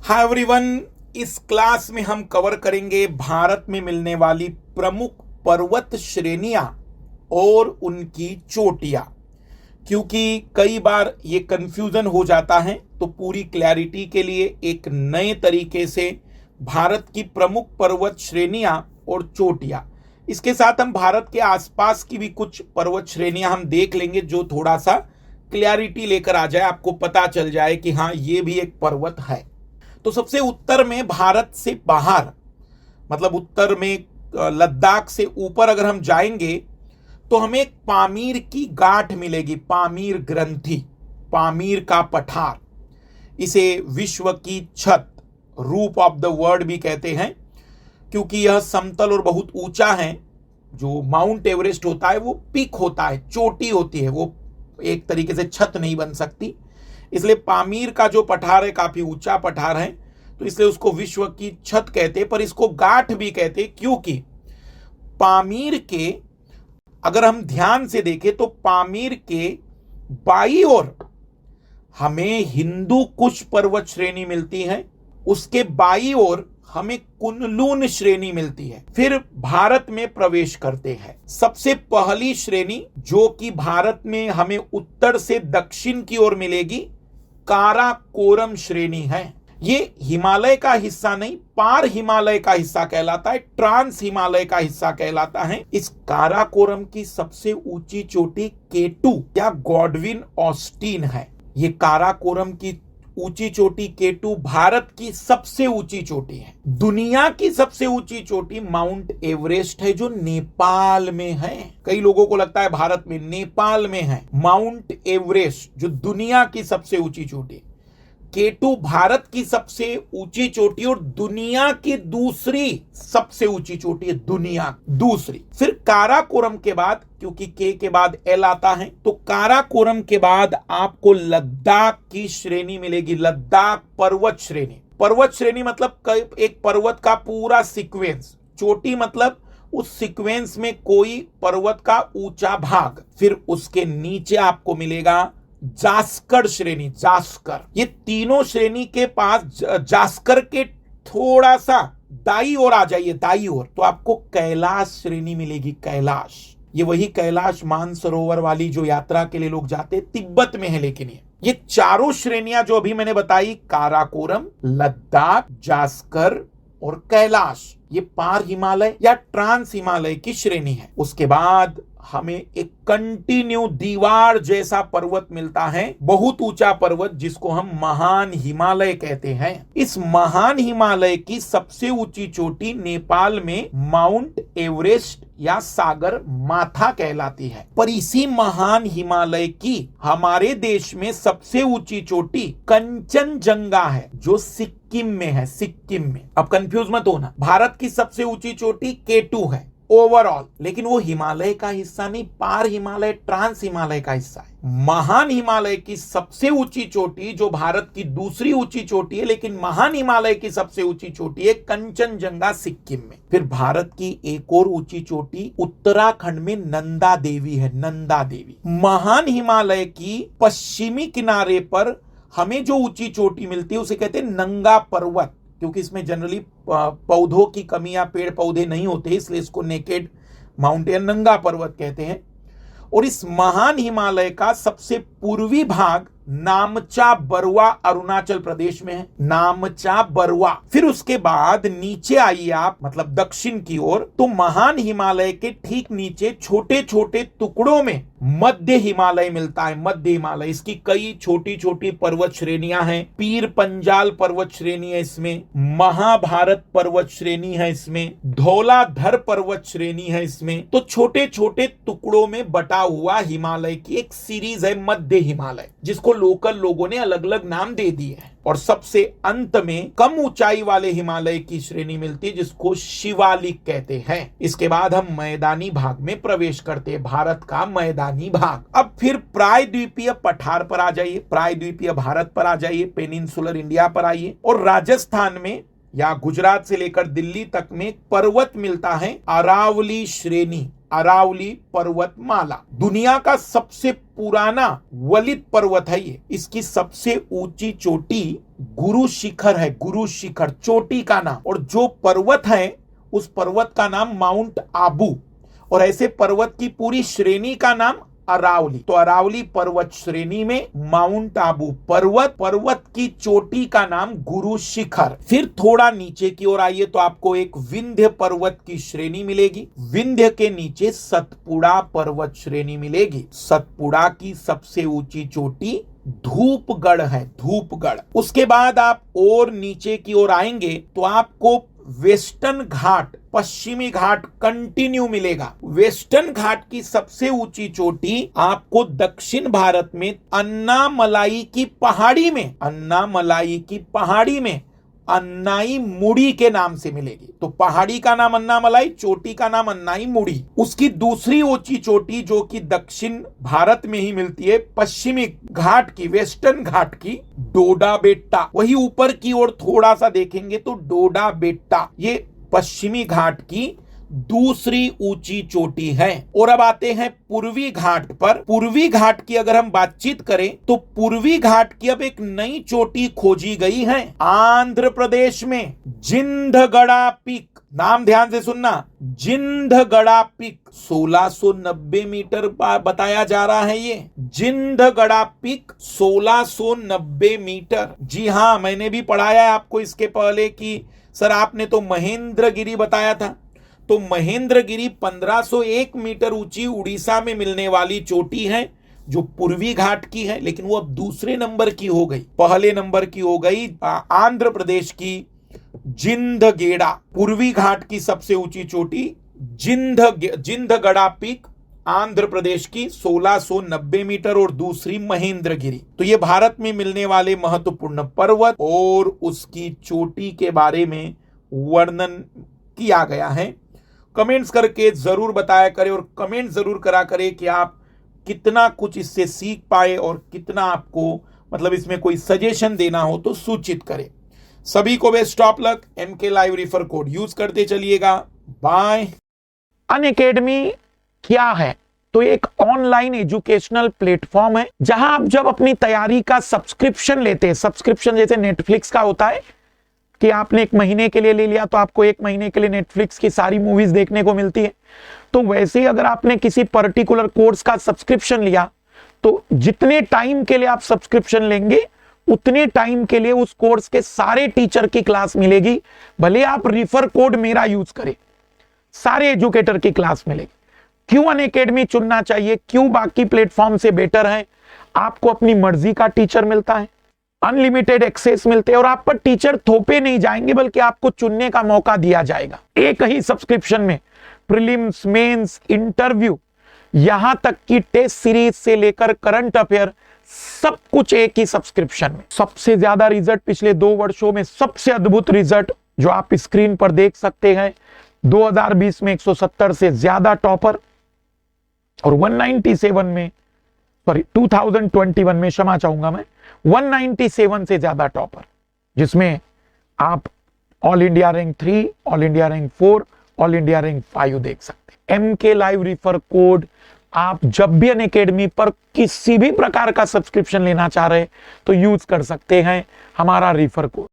Hi everyone, इस class में हम कवर करेंगे भारत में मिलने वाली प्रमुख पर्वत श्रेणियां और उनकी चोटियां। क्योंकि कई बार ये कंफ्यूजन हो जाता है, तो पूरी क्लैरिटी के लिए एक नए तरीके से भारत की प्रमुख पर्वत श्रेणियां और चोटियां, इसके साथ हम भारत के आसपास की भी कुछ पर्वत श्रेणियां हम देख लेंगे, जो थोड़ा सा क्लैरिटी लेकर आ जाए, आपको पता चल जाए कि हाँ, ये भी एक पर्वत है। तो सबसे उत्तर में भारत से बाहर, मतलब उत्तर में लद्दाख से ऊपर अगर हम जाएंगे तो हमें एक पामीर की गांठ मिलेगी, पामीर ग्रंथि, पामीर का पठार। इसे विश्व की छत, रूफ ऑफ द वर्ल्ड भी कहते हैं, क्योंकि यह समतल और बहुत ऊंचा है। जो माउंट एवरेस्ट होता है वो पीक होता है, चोटी होती है, वो एक तरीके से छत नहीं बन सकती। इसलिए पामीर का जो पठार है काफी ऊंचा पठार है, तो इसलिए उसको विश्व की छत कहते हैं, पर इसको गांठ भी कहते हैं। क्योंकि पामीर के, अगर हम ध्यान से देखें तो पामीर के बाई ओर हमें हिंदू कुश पर्वत श्रेणी मिलती है, उसके बाई ओर हमें कुनलून श्रेणी मिलती है। फिर भारत में प्रवेश करते हैं। सबसे पहली श्रेणी जो कि भारत में हमें उत्तर से दक्षिण की ओर मिलेगी, काराकोरम श्रेणी है। ये हिमालय का हिस्सा नहीं, पार हिमालय का हिस्सा कहलाता है, ट्रांस हिमालय का हिस्सा कहलाता है। इस काराकोरम की सबसे ऊंची चोटी K2 या गॉडविन ऑस्टिन है। ये काराकोरम की ऊंची चोटी K2 भारत की सबसे ऊंची चोटी है। दुनिया की सबसे ऊंची चोटी माउंट एवरेस्ट है, जो नेपाल में है। कई लोगों को लगता है भारत में, नेपाल में है माउंट एवरेस्ट, जो दुनिया की सबसे ऊंची चोटी। K2 भारत की सबसे ऊंची चोटी और दुनिया की दूसरी सबसे ऊंची चोटी है, दुनिया दूसरी। फिर काराकोरम के बाद, क्योंकि K के बाद L आता है, तो काराकोरम के बाद आपको लद्दाख की श्रेणी मिलेगी, लद्दाख पर्वत श्रेणी। पर्वत श्रेणी मतलब एक पर्वत का पूरा सीक्वेंस, चोटी मतलब उस सीक्वेंस में कोई पर्वत का ऊंचा भाग। फिर उसके नीचे आपको मिलेगा जास्कर श्रेणी, जास्कर। ये तीनों श्रेणी के पास जास्कर के थोड़ा सा दाई ओर आ जाइए, दाई ओर, तो आपको कैलाश श्रेणी मिलेगी, कैलाश। ये वही कैलाश मानसरोवर वाली जो यात्रा के लिए लोग जाते, तिब्बत में है। लेकिन ये चारों श्रेणियां जो अभी मैंने बताई, काराकोरम, लद्दाख, जास्कर और कैलाश, ये पार हिमालय या ट्रांस हिमालय की श्रेणी है। उसके बाद हमें एक कंटिन्यू दीवार जैसा पर्वत मिलता है, बहुत ऊंचा पर्वत, जिसको हम महान हिमालय कहते हैं। इस महान हिमालय की सबसे ऊंची चोटी नेपाल में माउंट एवरेस्ट या सागर माथा कहलाती है। पर इसी महान हिमालय की हमारे देश में सबसे ऊंची चोटी कंचनजंगा है, जो सिक्किम में है, सिक्किम में। अब कंफ्यूज मत होना, भारत की सबसे ऊंची चोटी K2 है ओवरऑल, लेकिन वो हिमालय का हिस्सा नहीं, पार हिमालय, ट्रांस हिमालय का हिस्सा है। महान हिमालय की सबसे ऊंची चोटी, जो भारत की दूसरी ऊंची चोटी है, लेकिन महान हिमालय की सबसे ऊंची चोटी है कंचनजंगा, सिक्किम में। फिर भारत की एक और ऊंची चोटी उत्तराखंड में नंदा देवी है, नंदा देवी। महान हिमालय की पश्चिमी किनारे पर हमें जो ऊंची चोटी मिलती है उसे कहते हैं नंगा पर्वत, क्योंकि इसमें जनरली पौधों की कमी या पेड़ पौधे नहीं होते, इसलिए इसको नेकेड माउंटेन, नंगा पर्वत कहते हैं। और इस महान हिमालय का सबसे पूर्वी भाग नामचा बरुआ अरुणाचल प्रदेश में है, नामचा बरुआ। फिर उसके बाद नीचे आइए आप, मतलब दक्षिण की ओर, तो महान हिमालय के ठीक नीचे छोटे छोटे टुकड़ों में मध्य हिमालय मिलता है, मध्य हिमालय। इसकी कई छोटी छोटी पर्वत श्रेणियां हैं। पीर पंजाल पर्वत श्रेणी है इसमें, महाभारत पर्वत श्रेणी है इसमें, धौलाधर पर्वत श्रेणी है इसमें। तो छोटे छोटे टुकड़ों में बटा हुआ हिमालय की एक सीरीज है, मध्य हिमालय, जिसको लोकल लोगों ने अलग अलग नाम दे दिए हैं। और सबसे अंत में कम ऊंचाई वाले हिमालय की श्रेणी मिलती है, जिसको शिवालिक कहते हैं। इसके बाद हम मैदानी भाग में प्रवेश करते हैं, भारत का मैदानी भाग। अब फिर प्रायद्वीपीय पठार पर आ जाइए, प्रायद्वीपीय भारत पर आ जाइए, पेनिनसुलर इंडिया पर आइए, और राजस्थान में या गुजरात से लेकर दिल्ली तक में एक पर्वत मिलता है, अरावली श्रेणी, अरावली पर्वतमाला। दुनिया का सबसे पुराना वलित पर्वत है ये। इसकी सबसे ऊंची चोटी गुरु शिखर है, गुरु शिखर चोटी का नाम। और जो पर्वत है उस पर्वत का नाम माउंट आबू, और ऐसे पर्वत की पूरी श्रेणी का नाम अरावली। तो अरावली पर्वत श्रेणी में माउंट आबू पर्वत, पर्वत की चोटी का नाम गुरु शिखर। फिर थोड़ा नीचे की ओर आइए तो आपको एक विंध्य पर्वत की श्रेणी मिलेगी। विंध्य के नीचे सतपुड़ा पर्वत श्रेणी मिलेगी। सतपुड़ा की सबसे ऊंची चोटी धूपगढ़ है, धूपगढ़। उसके बाद आप और नीचे की ओर आएंगे तो आपको वेस्टर्न घाट, पश्चिमी घाट कंटिन्यू मिलेगा। वेस्टर्न घाट की सबसे ऊंची चोटी आपको दक्षिण भारत में अन्नामलाई की पहाड़ी में, अन्नामलाई की पहाड़ी में अन्नाई मुड़ी के नाम से मिलेगी। तो पहाड़ी का नाम अन्नामलाई, चोटी का नाम अन्नाई मुड़ी। उसकी दूसरी ऊंची चोटी जो कि दक्षिण भारत में ही मिलती है, पश्चिमी घाट की, वेस्टर्न घाट की, डोडा बेट्टा। वही ऊपर की ओर थोड़ा सा देखेंगे तो डोडा बेट्टा, ये पश्चिमी घाट की दूसरी ऊंची चोटी है। और अब आते हैं पूर्वी घाट पर। पूर्वी घाट की अगर हम बातचीत करें तो पूर्वी घाट की अब एक नई चोटी खोजी गई है आंध्र प्रदेश में, जिंदगड़ा पीक। नाम ध्यान से सुनना, जिंदगड़ा पीक। 1690 मीटर बताया जा रहा है ये जिंदगड़ा पीक, 1690 मीटर। जी हाँ, मैंने भी पढ़ाया है आपको इसके पहले कि सर आपने तो महेंद्रगिरी बताया था। तो महेंद्रगिरी 1501 मीटर ऊंची उड़ीसा में मिलने वाली चोटी है जो पूर्वी घाट की है, लेकिन वो अब दूसरे नंबर की हो गई। पहले नंबर की हो गई आंध्र प्रदेश की जिंदगेड़ा। पूर्वी घाट की सबसे ऊंची चोटी जिंदगड़ा पीक, आंध्र प्रदेश की 1690 मीटर, और दूसरी महेंद्रगिरी। तो ये भारत में मिलने वाले महत्वपूर्ण पर्वत और उसकी चोटी के बारे में वर्णन किया गया है। कमेंट्स करके जरूर बताया करें, और कमेंट जरूर करा करें कि आप कितना कुछ इससे सीख पाए और कितना आपको मतलब इसमें कोई सजेशन देना हो तो सूचित करें। सभी को best of luck. MK live refer code use करते चलिएगा। बाय। अनअकैडमी क्या है? तो एक ऑनलाइन एजुकेशनल प्लेटफॉर्म है जहां आप जब अपनी तैयारी का सब्सक्रिप्शन लेते हैं, सब्सक्रिप्शन जैसे नेटफ्लिक्स का होता है कि आपने 1 महीने के लिए ले लिया तो आपको 1 महीने के लिए नेटफ्लिक्स की सारी मूवीज देखने को मिलती है। तो वैसे ही अगर आपने किसी पर्टिकुलर कोर्स का सब्सक्रिप्शन लिया तो जितने टाइम के लिए आप सब्सक्रिप्शन लेंगे उतने टाइम के लिए उस कोर्स के सारे टीचर की क्लास मिलेगी। भले आप रिफर कोड मेरा यूज करें, सारे एजुकेटर की क्लास मिलेगी। क्यों अनअकैडमी चुनना चाहिए, क्यों बाकी प्लेटफॉर्म से बेटर है? आपको अपनी मर्जी का टीचर मिलता है, अनलिमिटेड एक्सेस मिलते हैं, और आप पर टीचर थोपे नहीं जाएंगे बल्कि आपको चुनने का मौका दिया जाएगा। एक ही सब्सक्रिप्शन में प्रीलिम्स, मेंस, इंटरव्यू, यहां तक कि टेस्ट सीरीज से लेकर करंट अफेयर, सब कुछ एक ही सब्सक्रिप्शन में। सबसे ज्यादा रिजल्ट पिछले 2 वर्षों में, सबसे अद्भुत रिजल्ट जो आप स्क्रीन पर देख सकते हैं। 2020 में 170 से ज्यादा टॉपर, और 197 में, सॉरी 2021 में, क्षमा चाहूंगा मैं, 197 से ज्यादा टॉपर, जिसमें आप all India rank 3, all India rank 4, all India rank 5 देख सकते हैं। MK लाइव रेफर कोड आप जब भी अनअकैडमी पर किसी भी प्रकार का सब्सक्रिप्शन लेना चाह रहे तो यूज कर सकते हैं हमारा रेफर कोड।